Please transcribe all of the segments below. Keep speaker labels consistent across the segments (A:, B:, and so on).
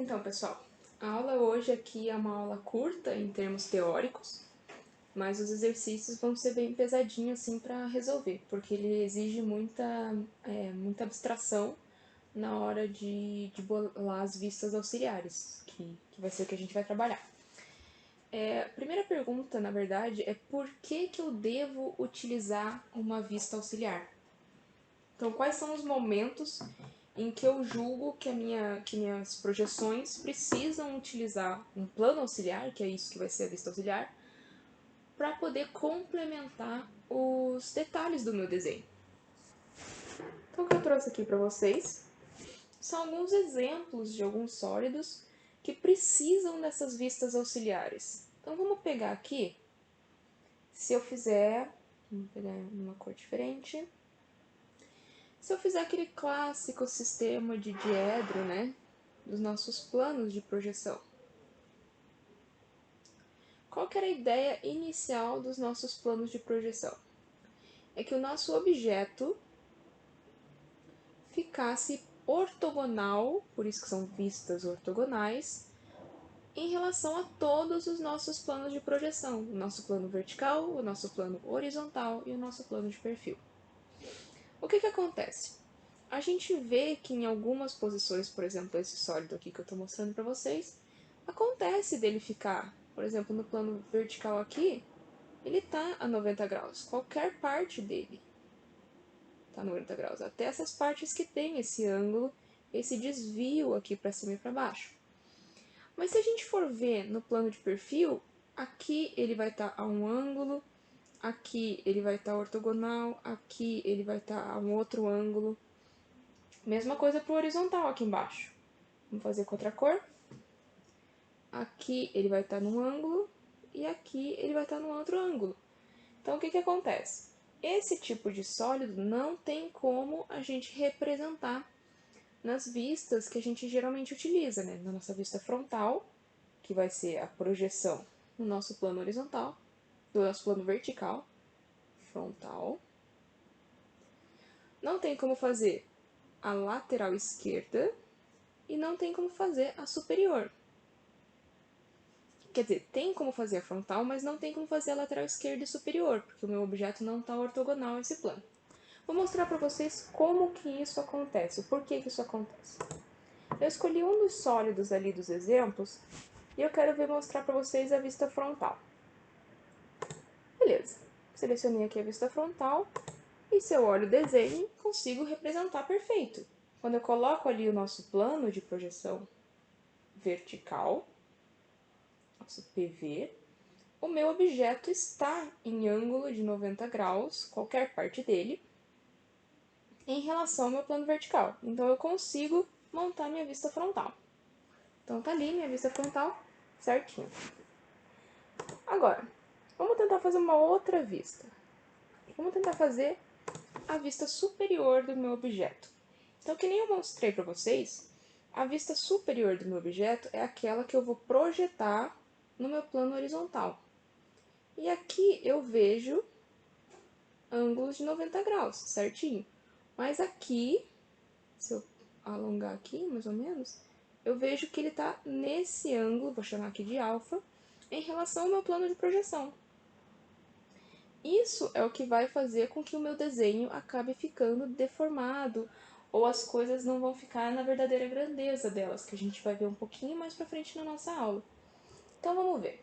A: Então, pessoal, a aula hoje aqui é uma aula curta em termos teóricos, mas os exercícios vão ser bem pesadinhos assim para resolver, porque ele exige muita abstração na hora de bolar as vistas auxiliares, que vai ser o que a gente vai trabalhar. A primeira pergunta, na verdade, é por que eu devo utilizar uma vista auxiliar? Então, quais são os momentos em que eu julgo que minhas projeções precisam utilizar um plano auxiliar, que é isso que vai ser a vista auxiliar, para poder complementar os detalhes do meu desenho. Então, o que eu trouxe aqui para vocês são alguns exemplos de alguns sólidos que precisam dessas vistas auxiliares. Então, vamos pegar aqui, se eu fizer, vamos pegar uma cor diferente. Se eu fizer aquele clássico sistema de diedro, né, dos nossos planos de projeção. Qual que era a ideia inicial dos nossos planos de projeção? É que o nosso objeto ficasse ortogonal, por isso que são vistas ortogonais, em relação a todos os nossos planos de projeção. O nosso plano vertical, o nosso plano horizontal e o nosso plano de perfil. O que acontece? A gente vê que em algumas posições, por exemplo, esse sólido aqui que eu estou mostrando para vocês, acontece dele ficar, por exemplo, no plano vertical aqui, ele está a 90 graus. Qualquer parte dele está a 90 graus. Até essas partes que tem esse ângulo, esse desvio aqui para cima e para baixo. Mas se a gente for ver no plano de perfil, aqui ele vai estar a um ângulo, aqui ele vai estar ortogonal, aqui ele vai estar a um outro ângulo. Mesma coisa para o horizontal aqui embaixo. Vamos fazer com outra cor. Aqui ele vai estar num ângulo e aqui ele vai estar num outro ângulo. Então, o que acontece? Esse tipo de sólido não tem como a gente representar nas vistas que a gente geralmente utiliza, né? Na nossa vista frontal, que vai ser a projeção no nosso plano horizontal, do nosso plano vertical, frontal. Não tem como fazer a lateral esquerda e não tem como fazer a superior. Quer dizer, tem como fazer a frontal, mas não tem como fazer a lateral esquerda e superior, porque o meu objeto não está ortogonal a esse plano. Vou mostrar para vocês como que isso acontece, o porquê que isso acontece. Eu escolhi um dos sólidos ali dos exemplos e eu quero mostrar para vocês a vista frontal. Beleza, selecionei aqui a vista frontal e se eu olho o desenho, consigo representar perfeito. Quando eu coloco ali o nosso plano de projeção vertical, nosso PV, o meu objeto está em ângulo de 90 graus, qualquer parte dele, em relação ao meu plano vertical. Então, eu consigo montar minha vista frontal. Então, tá ali minha vista frontal certinho. Agora, vamos tentar fazer uma outra vista. Vamos tentar fazer a vista superior do meu objeto. Então, que nem eu mostrei para vocês, a vista superior do meu objeto é aquela que eu vou projetar no meu plano horizontal. E aqui eu vejo ângulos de 90 graus, certinho. Mas aqui, se eu alongar aqui, mais ou menos, eu vejo que ele está nesse ângulo, vou chamar aqui de alfa, em relação ao meu plano de projeção. Isso é o que vai fazer com que o meu desenho acabe ficando deformado, ou as coisas não vão ficar na verdadeira grandeza delas, que a gente vai ver um pouquinho mais pra frente na nossa aula. Então vamos ver.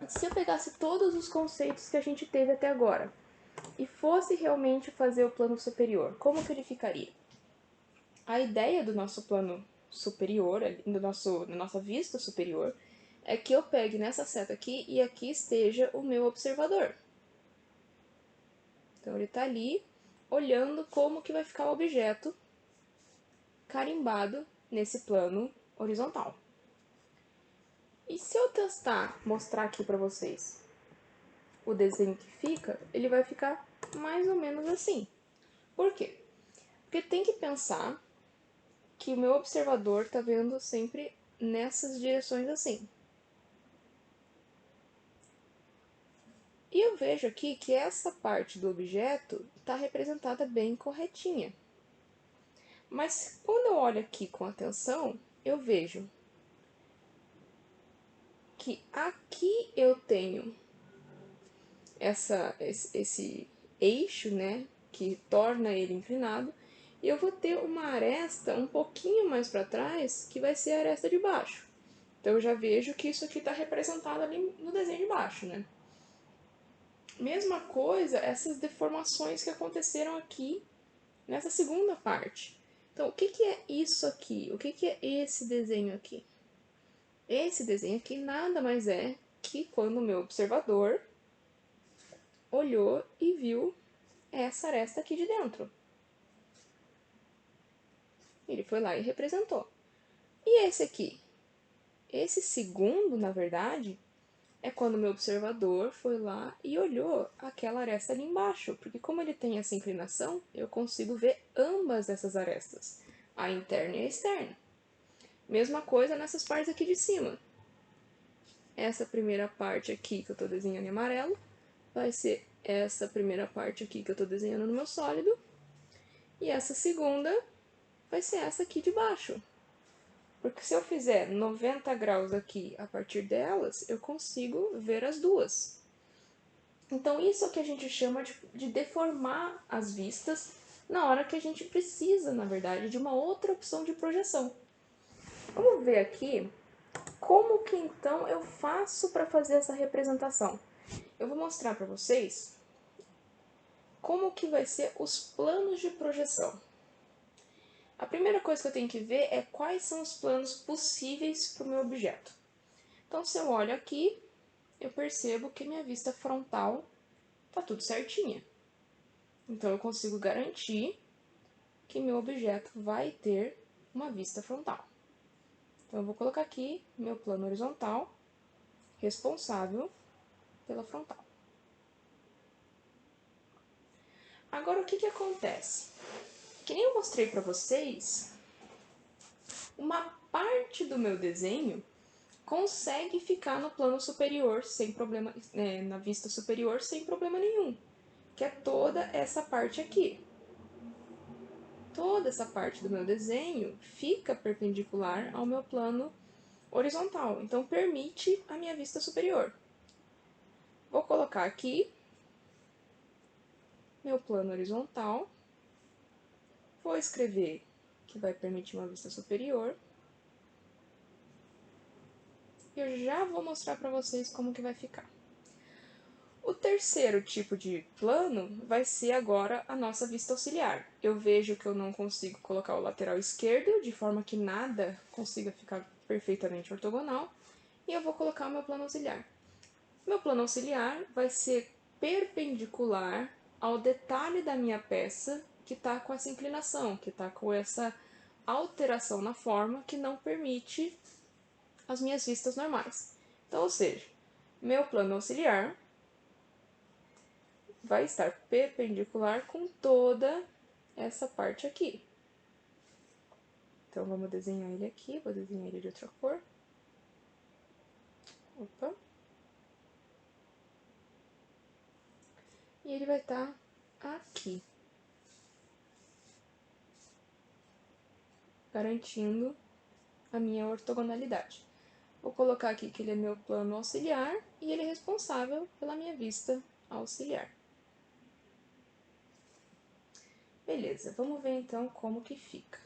A: Se eu pegasse todos os conceitos que a gente teve até agora e fosse realmente fazer o plano superior, como que ele ficaria? A ideia do nosso plano superior, da nossa vista superior, é que eu pegue nessa seta aqui e aqui esteja o meu observador. Então ele está ali olhando como que vai ficar o objeto carimbado nesse plano horizontal. E se eu testar mostrar aqui para vocês o desenho que fica, ele vai ficar mais ou menos assim. Por quê? Porque tem que pensar que o meu observador está vendo sempre nessas direções assim. E eu vejo aqui que essa parte do objeto está representada bem corretinha. Mas quando eu olho aqui com atenção, eu vejo que aqui eu tenho esse eixo, né, que torna ele inclinado, e eu vou ter uma aresta um pouquinho mais para trás, que vai ser a aresta de baixo. Então eu já vejo que isso aqui está representado ali no desenho de baixo, né? Mesma coisa, essas deformações que aconteceram aqui nessa segunda parte. Então, o que, que é isso aqui? O que, que é esse desenho aqui? Esse desenho aqui nada mais é que quando o meu observador olhou e viu essa aresta aqui de dentro. Ele foi lá e representou. E esse aqui? Esse segundo, na verdade, é quando o meu observador foi lá e olhou aquela aresta ali embaixo, porque como ele tem essa inclinação, eu consigo ver ambas essas arestas, a interna e a externa. Mesma coisa nessas partes aqui de cima. Essa primeira parte aqui que eu estou desenhando em amarelo vai ser essa primeira parte aqui que eu estou desenhando no meu sólido, e essa segunda vai ser essa aqui de baixo. Porque se eu fizer 90 graus aqui a partir delas, eu consigo ver as duas. Então isso é o que a gente chama de deformar as vistas na hora que a gente precisa, na verdade, de uma outra opção de projeção. Vamos ver aqui como que então eu faço para fazer essa representação. Eu vou mostrar para vocês como que vai ser os planos de projeção. A primeira coisa que eu tenho que ver é quais são os planos possíveis para o meu objeto. Então, se eu olho aqui, eu percebo que minha vista frontal está tudo certinha. Então, eu consigo garantir que meu objeto vai ter uma vista frontal. Então, eu vou colocar aqui meu plano horizontal, responsável pela frontal. Agora, o que acontece? Que nem eu mostrei para vocês, uma parte do meu desenho consegue ficar no plano superior sem problema, na vista superior sem problema nenhum, que é toda essa parte aqui. Toda essa parte do meu desenho fica perpendicular ao meu plano horizontal, então permite a minha vista superior. Vou colocar aqui meu plano horizontal, vou escrever que vai permitir uma vista superior, e eu já vou mostrar para vocês como que vai ficar. O terceiro tipo de plano vai ser agora a nossa vista auxiliar. Eu vejo que eu não consigo colocar o lateral esquerdo, de forma que nada consiga ficar perfeitamente ortogonal, e eu vou colocar o meu plano auxiliar. Meu plano auxiliar vai ser perpendicular ao detalhe da minha peça que está com essa inclinação, que está com essa alteração na forma que não permite as minhas vistas normais. Então, ou seja, meu plano auxiliar vai estar perpendicular com toda essa parte aqui. Então, vamos desenhar ele aqui, vou desenhar ele de outra cor. Opa. E ele vai estar aqui, garantindo a minha ortogonalidade. Vou colocar aqui que ele é meu plano auxiliar e ele é responsável pela minha vista auxiliar. Beleza, vamos ver então como que fica.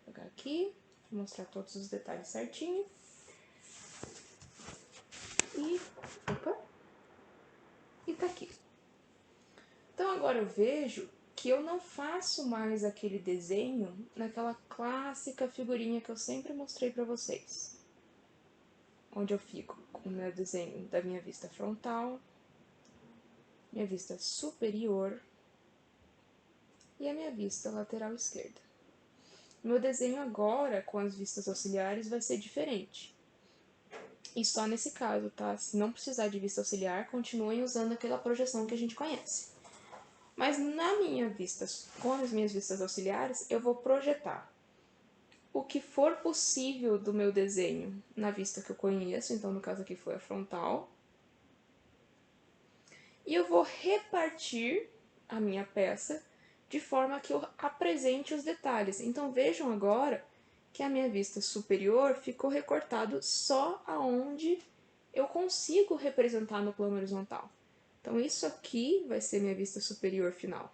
A: Vou pegar aqui, vou mostrar todos os detalhes certinho. E tá aqui. Então agora eu vejo que eu não faço mais aquele desenho naquela clássica figurinha que eu sempre mostrei para vocês. Onde eu fico com o meu desenho da minha vista frontal, minha vista superior e a minha vista lateral esquerda. Meu desenho agora, com as vistas auxiliares, vai ser diferente. E só nesse caso, tá? Se não precisar de vista auxiliar, continuem usando aquela projeção que a gente conhece. Mas na minha vista, com as minhas vistas auxiliares, eu vou projetar o que for possível do meu desenho na vista que eu conheço, então no caso aqui foi a frontal. E eu vou repartir a minha peça de forma que eu apresente os detalhes. Então vejam agora que a minha vista superior ficou recortado só aonde eu consigo representar no plano horizontal. Então isso aqui vai ser minha vista superior final.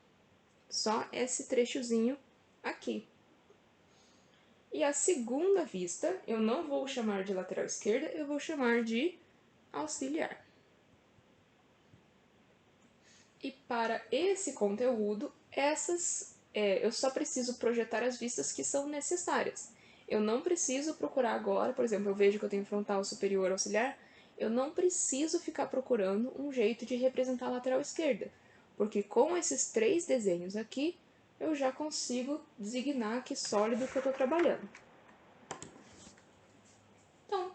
A: Só esse trechozinho aqui. E a segunda vista, eu não vou chamar de lateral esquerda, eu vou chamar de auxiliar. E para esse conteúdo, eu só preciso projetar as vistas que são necessárias. Eu não preciso procurar agora, por exemplo, eu vejo que eu tenho frontal, superior, auxiliar, eu não preciso ficar procurando um jeito de representar a lateral esquerda, porque com esses 3 desenhos aqui, eu já consigo designar que sólido que eu estou trabalhando. Então,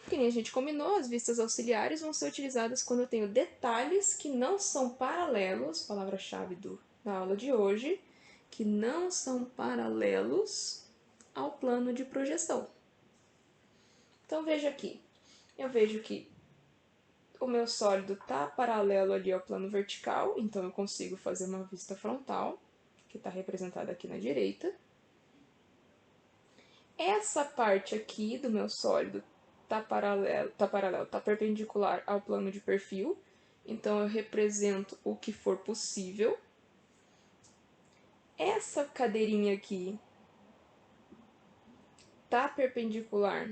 A: que nem a gente combinou, as vistas auxiliares vão ser utilizadas quando eu tenho detalhes que não são paralelos, palavra-chave da aula de hoje, que não são paralelos ao plano de projeção. Então veja aqui, eu vejo que o meu sólido está paralelo ali ao plano vertical, então eu consigo fazer uma vista frontal, que está representada aqui na direita. Essa parte aqui do meu sólido tá perpendicular ao plano de perfil, então eu represento o que for possível. Essa cadeirinha aqui tá perpendicular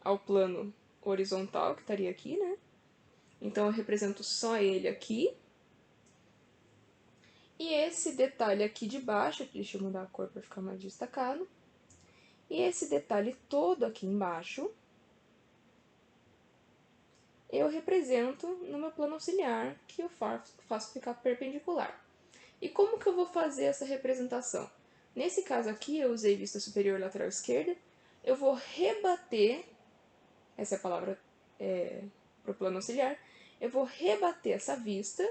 A: ao plano horizontal, que estaria aqui, né? Então eu represento só ele aqui. E esse detalhe aqui de baixo, deixa eu mudar a cor para ficar mais destacado. E esse detalhe todo aqui embaixo, eu represento no meu plano auxiliar, que eu faço ficar perpendicular. E como que eu vou fazer essa representação? Nesse caso aqui, eu usei vista superior lateral esquerda, eu vou rebater, essa é a palavra para o plano auxiliar, eu vou rebater essa vista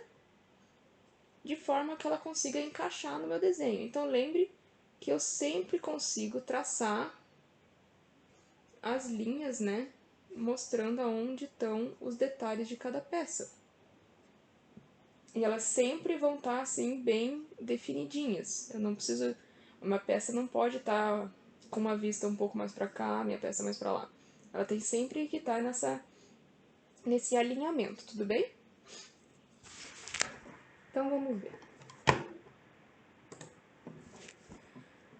A: de forma que ela consiga encaixar no meu desenho. Então lembre que eu sempre consigo traçar as linhas, né, mostrando aonde estão os detalhes de cada peça. E elas sempre vão estar assim bem definidinhas. Eu não preciso, uma peça não pode estar com uma vista um pouco mais para cá, minha peça mais para lá. Ela tem sempre que estar nesse alinhamento, tudo bem? Então vamos ver.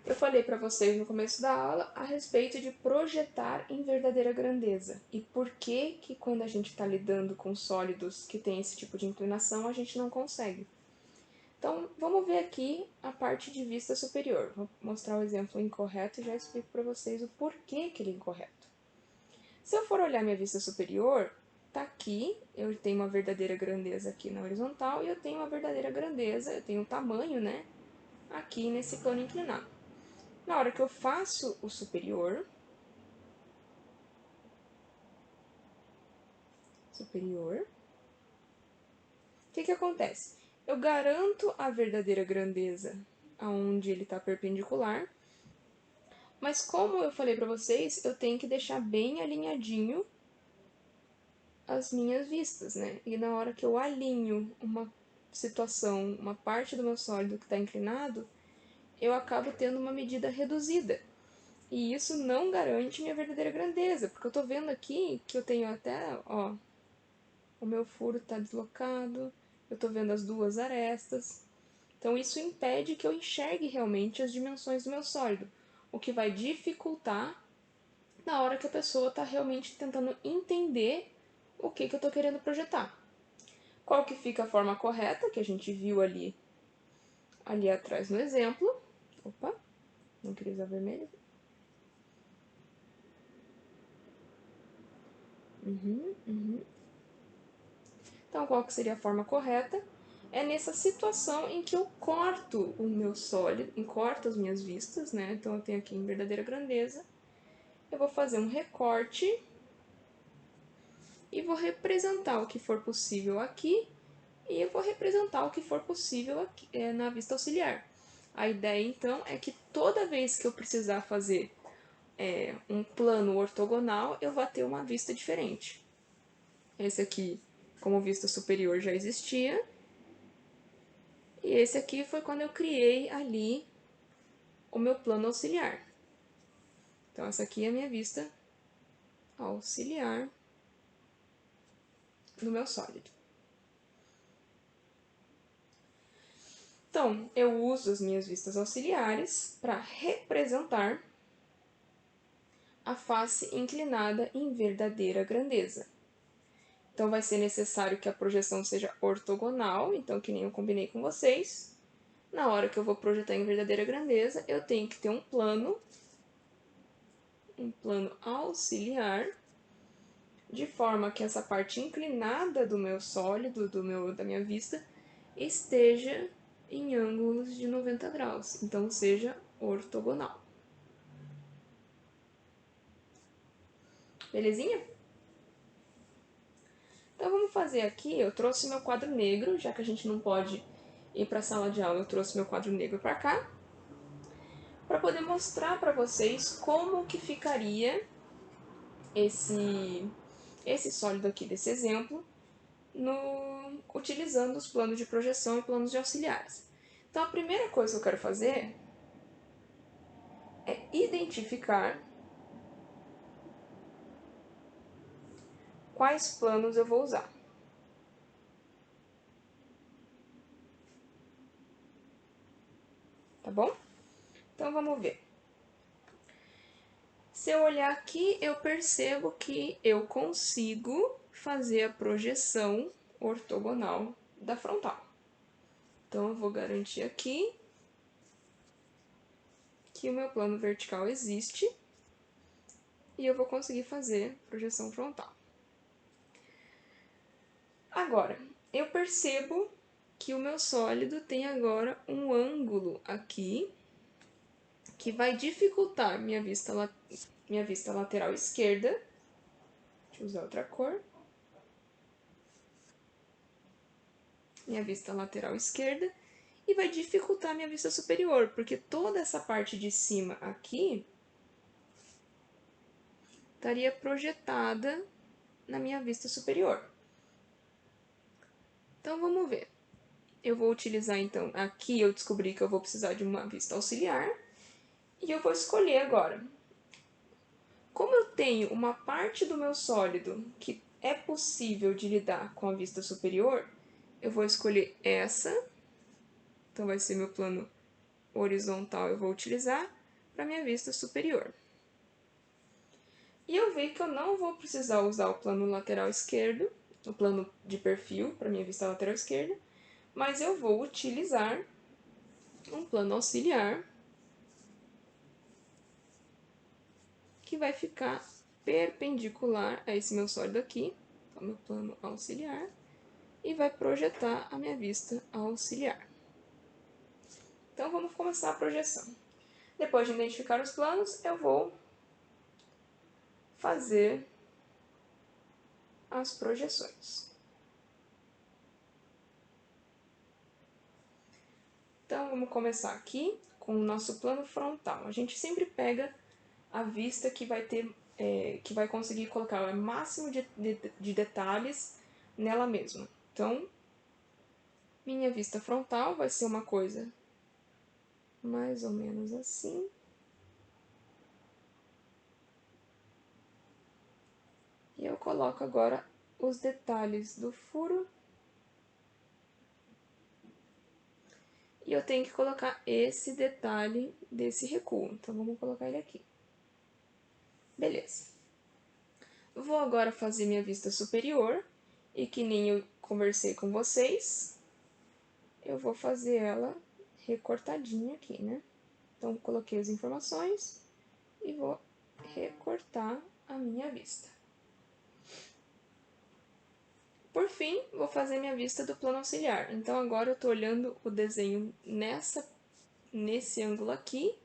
A: Eu falei para vocês no começo da aula a respeito de projetar em verdadeira grandeza e por que que quando a gente está lidando com sólidos que tem esse tipo de inclinação a gente não consegue. Então, vamos ver aqui a parte de vista superior. Vou mostrar o exemplo incorreto e já explico para vocês o porquê que ele é incorreto. Se eu for olhar minha vista superior, tá aqui, eu tenho uma verdadeira grandeza aqui na horizontal e eu tenho uma verdadeira grandeza, eu tenho um tamanho, né, aqui nesse plano inclinado. Na hora que eu faço o superior, o que acontece? Eu garanto a verdadeira grandeza aonde ele está perpendicular, mas como eu falei para vocês, eu tenho que deixar bem alinhadinho as minhas vistas, né? E na hora que eu alinho uma situação, uma parte do meu sólido que está inclinado, eu acabo tendo uma medida reduzida. E isso não garante minha verdadeira grandeza, porque eu tô vendo aqui que eu tenho até, ó, o meu furo está deslocado, eu tô vendo as duas arestas. Então isso impede que eu enxergue realmente as dimensões do meu sólido, o que vai dificultar na hora que a pessoa está realmente tentando entender o que eu estou querendo projetar. Qual que fica a forma correta, que a gente viu ali atrás no exemplo. Opa, não queria usar vermelho. Então, qual que seria a forma correta? É nessa situação em que eu corto o meu sólido, corto as minhas vistas, né? Então, eu tenho aqui em verdadeira grandeza. Eu vou fazer um recorte e vou representar o que for possível aqui e eu vou representar o que for possível aqui, na vista auxiliar. A ideia, então, é que toda vez que eu precisar fazer um plano ortogonal, eu vou ter uma vista diferente. Esse aqui, como vista superior, já existia. E esse aqui foi quando eu criei ali o meu plano auxiliar. Então, essa aqui é a minha vista auxiliar do meu sólido. Então, eu uso as minhas vistas auxiliares para representar a face inclinada em verdadeira grandeza. Então, vai ser necessário que a projeção seja ortogonal, então, que nem eu combinei com vocês. Na hora que eu vou projetar em verdadeira grandeza, eu tenho que ter um plano auxiliar, de forma que essa parte inclinada do meu sólido, da minha vista, esteja em ângulos de 90 graus, então seja ortogonal. Belezinha? Então vamos fazer aqui, eu trouxe meu quadro negro, já que a gente não pode ir para a sala de aula, eu trouxe meu quadro negro para cá, para poder mostrar para vocês como que ficaria esse sólido aqui desse exemplo, utilizando os planos de projeção e planos de auxiliares. Então a primeira coisa que eu quero fazer é identificar quais planos eu vou usar. Tá bom? Então vamos ver. Se eu olhar aqui, eu percebo que eu consigo fazer a projeção ortogonal da frontal. Então eu vou garantir aqui que o meu plano vertical existe e eu vou conseguir fazer projeção frontal. Agora, eu percebo que o meu sólido tem agora um ângulo aqui que vai dificultar minha vista lateral esquerda. Deixa eu usar outra cor. Minha vista lateral esquerda. E vai dificultar minha vista superior, porque toda essa parte de cima aqui estaria projetada na minha vista superior. Então, vamos ver. Eu vou utilizar, então, aqui eu descobri que eu vou precisar de uma vista auxiliar. E eu vou escolher agora. Como eu tenho uma parte do meu sólido que é possível de lidar com a vista superior, eu vou escolher essa. Então, vai ser meu plano horizontal, eu vou utilizar para minha vista superior. E eu vi que eu não vou precisar usar o plano lateral esquerdo, o plano de perfil para minha vista lateral esquerda, mas eu vou utilizar um plano auxiliar que vai ficar perpendicular a esse meu sólido aqui, o meu plano auxiliar, e vai projetar a minha vista auxiliar. Então vamos começar a projeção. Depois de identificar os planos, eu vou fazer as projeções. Então vamos começar aqui com o nosso plano frontal. A gente sempre pega a vista que vai ter, que vai conseguir colocar o máximo de detalhes nela mesma. Então, minha vista frontal vai ser uma coisa mais ou menos assim. E eu coloco agora os detalhes do furo. E eu tenho que colocar esse detalhe desse recuo. Então, vamos colocar ele aqui. Beleza. Vou agora fazer minha vista superior. E que nem eu conversei com vocês, eu vou fazer ela recortadinha aqui, né? Então, coloquei as informações e vou recortar a minha vista. Por fim, vou fazer minha vista do plano auxiliar. Então, agora eu estou olhando o desenho nesse ângulo aqui,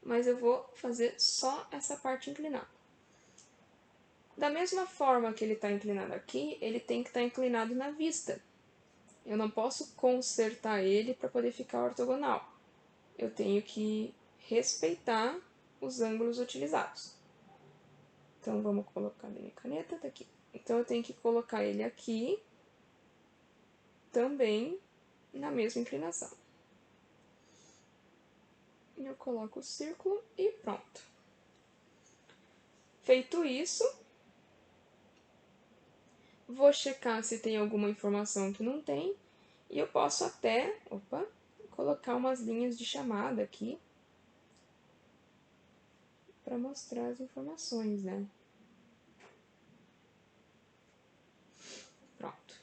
A: mas eu vou fazer só essa parte inclinada. Da mesma forma que ele está inclinado aqui, ele tem que estar inclinado na vista. Eu não posso consertar ele para poder ficar ortogonal. Eu tenho que respeitar os ângulos utilizados. Então, vamos colocar a minha caneta, tá aqui. Então, eu tenho que colocar ele aqui, também na mesma inclinação. Eu coloco o círculo e pronto. Feito isso, vou checar se tem alguma informação que não tem, e eu posso até, colocar umas linhas de chamada aqui para mostrar as informações, né? Pronto.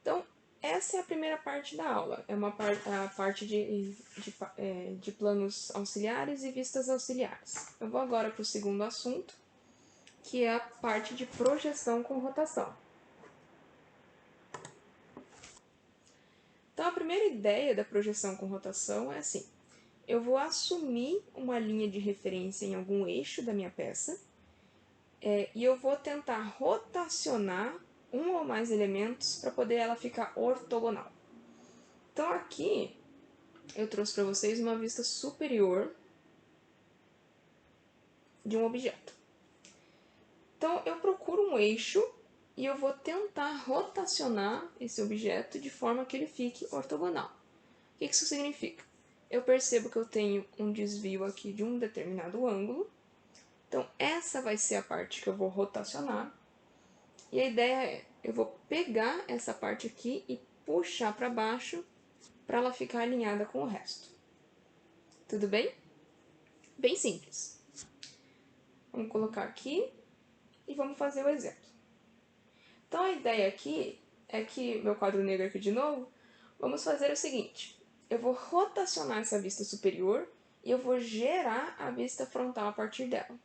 A: Então, essa é a primeira parte da aula. É a parte de planos auxiliares e vistas auxiliares. Eu vou agora para o segundo assunto, que é a parte de projeção com rotação. Então, a primeira ideia da projeção com rotação é assim: eu vou assumir uma linha de referência em algum eixo da minha peça, e eu vou tentar rotacionar um ou mais elementos para poder ela ficar ortogonal. Então, aqui eu trouxe para vocês uma vista superior de um objeto. Então, eu procuro um eixo e eu vou tentar rotacionar esse objeto de forma que ele fique ortogonal. O que isso significa? Eu percebo que eu tenho um desvio aqui de um determinado ângulo. Então, essa vai ser a parte que eu vou rotacionar. E a ideia é, eu vou pegar essa parte aqui e puxar para baixo para ela ficar alinhada com o resto. Tudo bem? Bem simples. Vamos colocar aqui e vamos fazer o exemplo. Então, a ideia aqui é que, meu quadro negro aqui de novo, vamos fazer o seguinte: eu vou rotacionar essa vista superior e eu vou gerar a vista frontal a partir dela.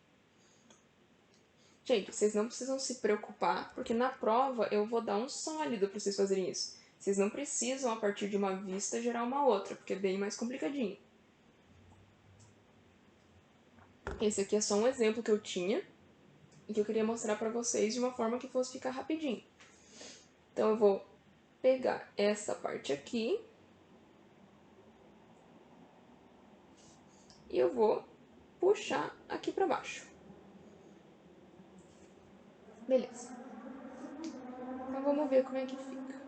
A: Gente, vocês não precisam se preocupar, porque na prova eu vou dar um sólido para vocês fazerem isso. Vocês não precisam, a partir de uma vista, gerar uma outra, porque é bem mais complicadinho. Esse aqui é só um exemplo que eu tinha e que eu queria mostrar para vocês de uma forma que fosse ficar rapidinho. Então, eu vou pegar essa parte aqui e eu vou puxar aqui para baixo. Beleza. Então, vamos ver como é que fica.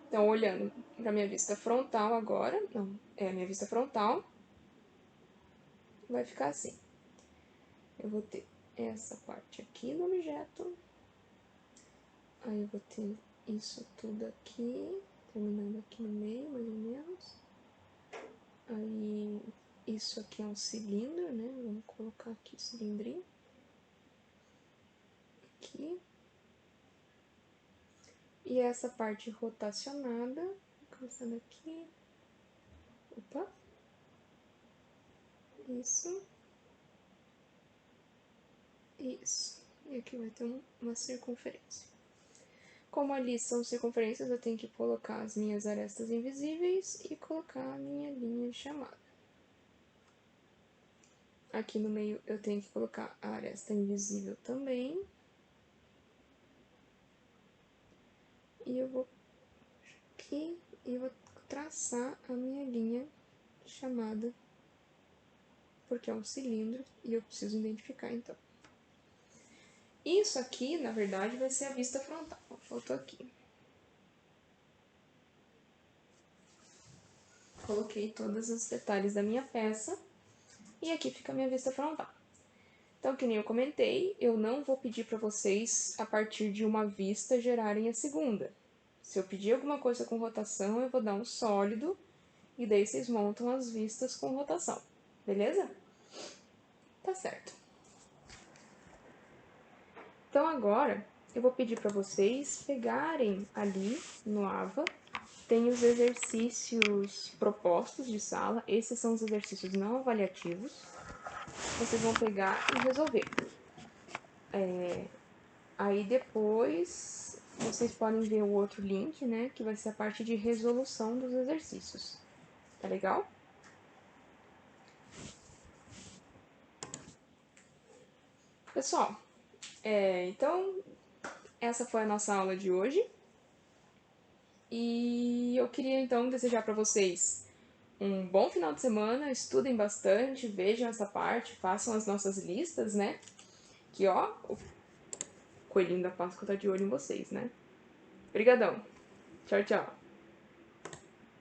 A: Então, olhando para minha vista frontal agora, não, é a minha vista frontal, vai ficar assim. Eu vou ter essa parte aqui do objeto, aí eu vou ter isso tudo aqui, terminando aqui no meio, mais ou menos. Aí, isso aqui é um cilindro, né? Vamos colocar aqui o cilindrinho. Aqui. E essa parte rotacionada, começando aqui. Opa! Isso. Isso. E aqui vai ter uma circunferência. Como ali são circunferências, eu tenho que colocar as minhas arestas invisíveis e colocar a minha linha de chamada. Aqui no meio eu tenho que colocar a aresta invisível também. E eu vou aqui e vou traçar a minha linha de chamada, porque é um cilindro e eu preciso identificar então. Isso aqui, na verdade, vai ser a vista frontal. Faltou aqui. Coloquei todos os detalhes da minha peça e aqui fica a minha vista frontal. Então, que nem eu comentei, eu não vou pedir para vocês, a partir de uma vista, gerarem a segunda. Se eu pedir alguma coisa com rotação, eu vou dar um sólido e daí vocês montam as vistas com rotação. Beleza? Tá certo. Então, agora, eu vou pedir para vocês pegarem ali no AVA, tem os exercícios propostos de sala, esses são os exercícios não avaliativos, vocês vão pegar e resolver. Aí depois, vocês podem ver o outro link, né, que vai ser a parte de resolução dos exercícios. Tá legal? Pessoal, então, essa foi a nossa aula de hoje. E eu queria então desejar para vocês um bom final de semana, estudem bastante, vejam essa parte, façam as nossas listas, né? Que ó, o coelhinho da Páscoa tá de olho em vocês, né? Obrigadão. Tchau, tchau.